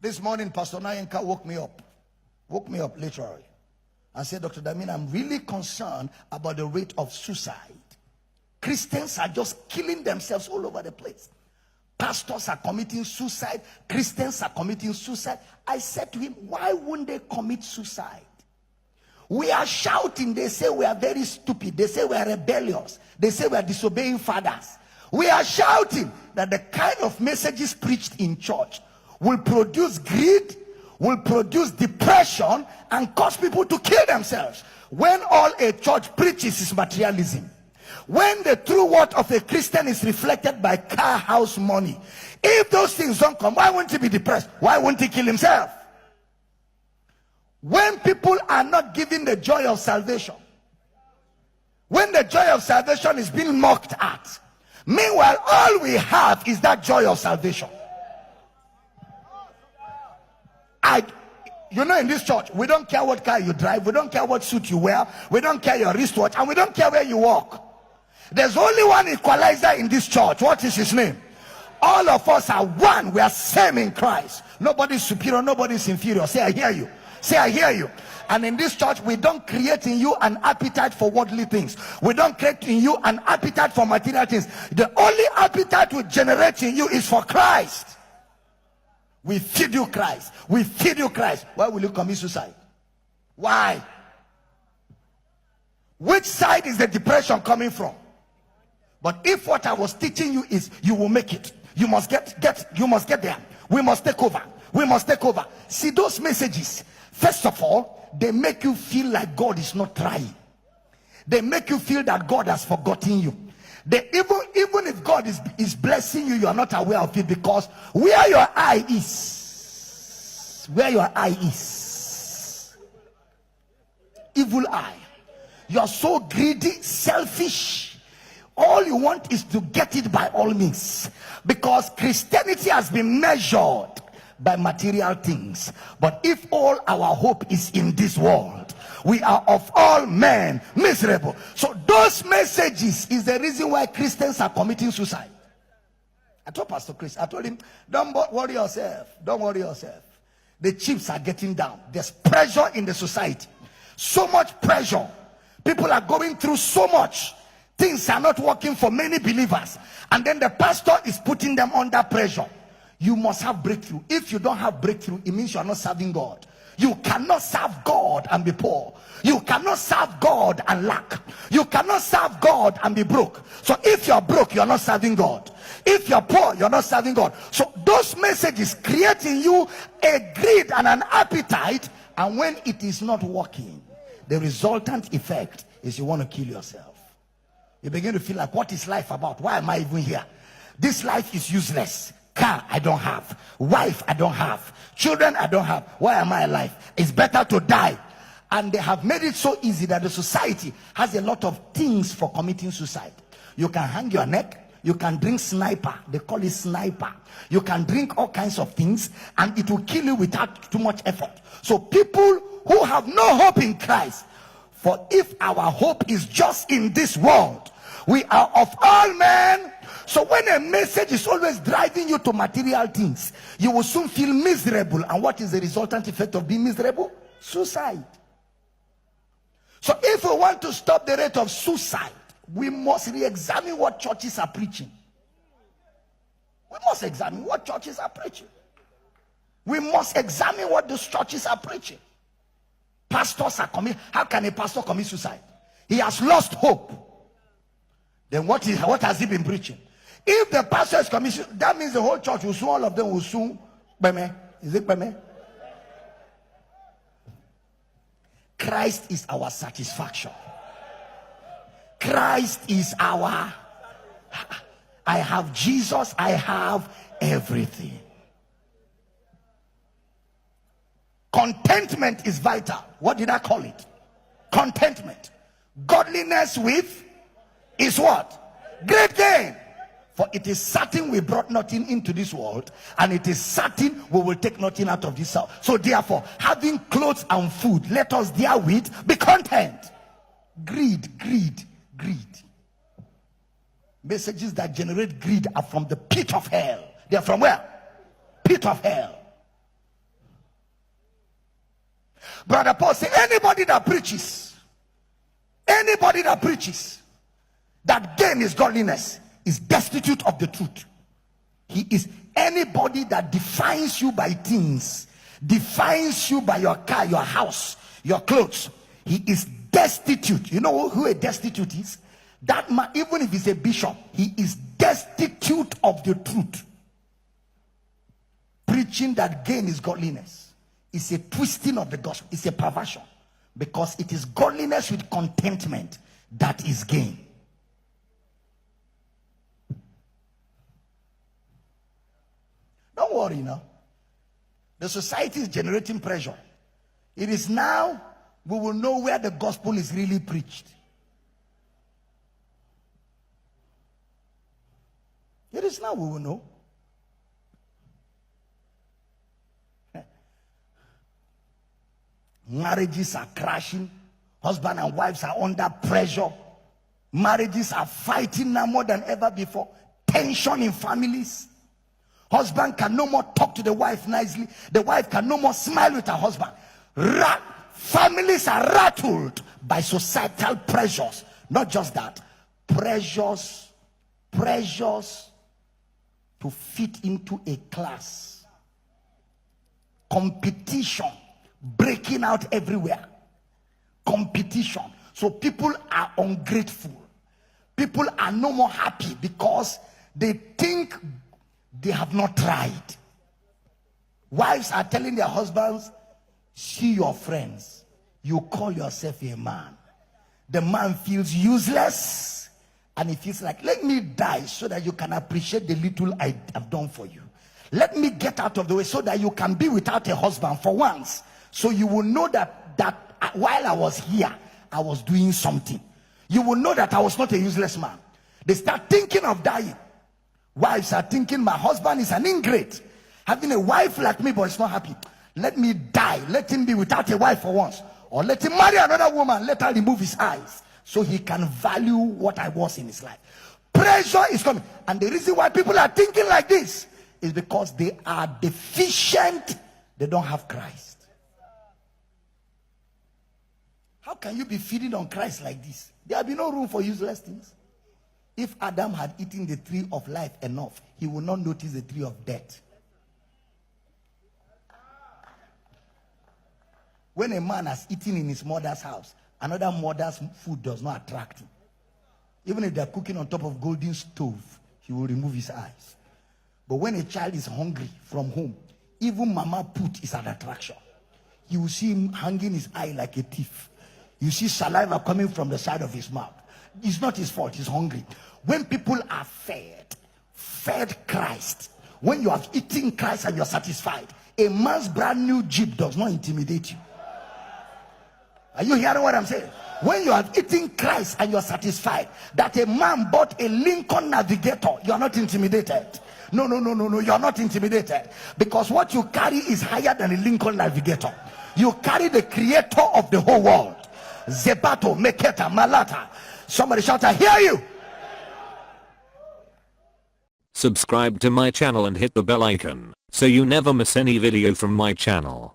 This morning, Pastor Nayenka woke me up literally, and said, Dr. Damina, I'm really concerned about the rate of suicide. Christians are just killing themselves all over the place. Pastors are committing suicide. Christians are committing suicide. I said to him, why wouldn't they commit suicide? We are shouting. They say we are very stupid. They say we are rebellious. They say we are disobeying fathers. We are shouting that the kind of messages preached in church will produce greed, will produce depression, and cause people to kill themselves. When all a church preaches is materialism. When the true word of a Christian is reflected by car, house, money. If those things don't come, why won't he be depressed? Why won't he kill himself? When people are not given the joy of salvation, when the joy of salvation is being mocked at, meanwhile all we have is that joy of salvation. You know, in this church, we don't care what car you drive, we don't care what suit you wear, we don't care your wristwatch, and we don't care where you walk. There's only one equalizer in this church. What is his name? All of us are one. We are same in Christ. Nobody's superior, nobody's inferior. Say, I hear you. Say, I hear you. And in this church, we don't create in you an appetite for worldly things. We don't create in you an appetite for material things. The only appetite we generate in you is for Christ. We feed you Christ. We feed you Christ. Why will you commit suicide? Why? Which side is the depression coming from? But if what I was teaching you is you will make it, you must get there. We must take over. We must take over. See, those messages, first of all, they make you feel like God is not trying. They make you feel that God has forgotten you. They even if God is blessing you, you are not aware of it, because where your eye is, evil eye. You are so greedy, selfish. All you want is to get it by all means, because Christianity has been measured by material things. But if all our hope is in this world, we are of all men miserable. So those messages is the reason why Christians are committing suicide. I told Pastor Chris, I told him, don't worry yourself. Don't worry yourself. The chips are getting down. There's pressure in the society. So much pressure. People are going through so much. Things are not working for many believers. And then the pastor is putting them under pressure. You must have breakthrough. If you don't have breakthrough, it means you are not serving God. You cannot serve God and be poor. You cannot serve God and lack. You cannot serve God and be broke. So if you're broke, you're not serving God. If you're poor, you're not serving God. So those messages create in you a greed and an appetite, and when it is not working, the resultant effect is you want to kill yourself. You begin to feel like, what is life about? Why am I even here? This life is useless. Car I don't have, wife I don't have, children I don't have. Why am I alive? It's better to die. And they have made it so easy that the society has a lot of things for committing suicide. You can hang your neck, you can drink sniper, they call it sniper. You can drink all kinds of things, and it will kill you without too much effort. So people who have no hope in Christ, for if our hope is just in this world, we are of all men. So when a message is always driving you to material things, you will soon feel miserable. And what is the resultant effect of being miserable? Suicide. So if we want to stop the rate of suicide, we must re-examine what churches are preaching. We must examine what churches are preaching. We must examine what those churches are preaching. Pastors are committing. How can a pastor commit suicide? He has lost hope. Then what has he been preaching? If the pastor is committing, that means the whole church will soon, all of them will soon. Is it beme? Christ is our satisfaction. Christ is our. I have Jesus, I have everything. Contentment is vital. What did I call it? Contentment. Godliness with is what? Great gain. For it is certain we brought nothing into this world, and it is certain we will take nothing out of this world. So therefore, having clothes and food, let us therewith be content. Greed. Messages that generate greed are from the pit of hell. They are from where? Pit of hell. Brother Paul said, anybody that preaches that gain is godliness is destitute of the truth. He is anybody that defines you by things, defines you by your car, your house, your clothes. He is destitute. You know who a destitute is? That man, even if he's a bishop, he is destitute of the truth. Preaching that gain is godliness is a twisting of the gospel. It's a perversion, because it is godliness with contentment that is gain. Don't worry now. The society is generating pressure. It is now we will know where the gospel is really preached. It is now we will know. Marriages are crashing. Husband and wives are under pressure. Marriages are fighting now more than ever before. Tension in families. Husband can no more talk to the wife nicely. The wife can no more smile with her husband. Families are rattled by societal pressures. Not just that. Pressures to fit into a class. Competition breaking out everywhere. Competition. So people are ungrateful. People are no more happy because they think they have not tried. Wives are telling their husbands, see your friends. You call yourself a man. The man feels useless, and he feels like, let me die so that you can appreciate the little I have done for you. Let me get out of the way so that you can be without a husband for once. So you will know that while I was here, I was doing something. You will know that I was not a useless man. They start thinking of dying. Wives are thinking, my husband is an ingrate. Having a wife like me, but he's not happy. Let me die. Let him be without a wife for once. Or let him marry another woman. Let her remove his eyes so he can value what I was in his life. Pressure is coming. And the reason why people are thinking like this is because they are deficient. They don't have Christ. How can you be feeding on Christ like this? There will be no room for useless things. If Adam had eaten the tree of life enough, he would not notice the tree of death. When a man has eaten in his mother's house, another mother's food does not attract him. Even if they're cooking on top of golden stove, he will remove his eyes. But when a child is hungry from home, even mama put is an attraction. You will see him hanging his eye like a thief. You see saliva coming from the side of his mouth. It's not his fault, he's hungry. When people are fed Christ, when you have eaten Christ and you're satisfied, a man's brand new Jeep does not intimidate you. Are you hearing what I'm saying? When you have eaten Christ and you're satisfied, that a man bought a Lincoln Navigator, you're not intimidated. No, you're not intimidated. Because what you carry is higher than a Lincoln Navigator. You carry the creator of the whole world. Zebato, Meketa, Malata. Somebody shout, I hear you. Subscribe to my channel and hit the bell icon so you never miss any video from my channel.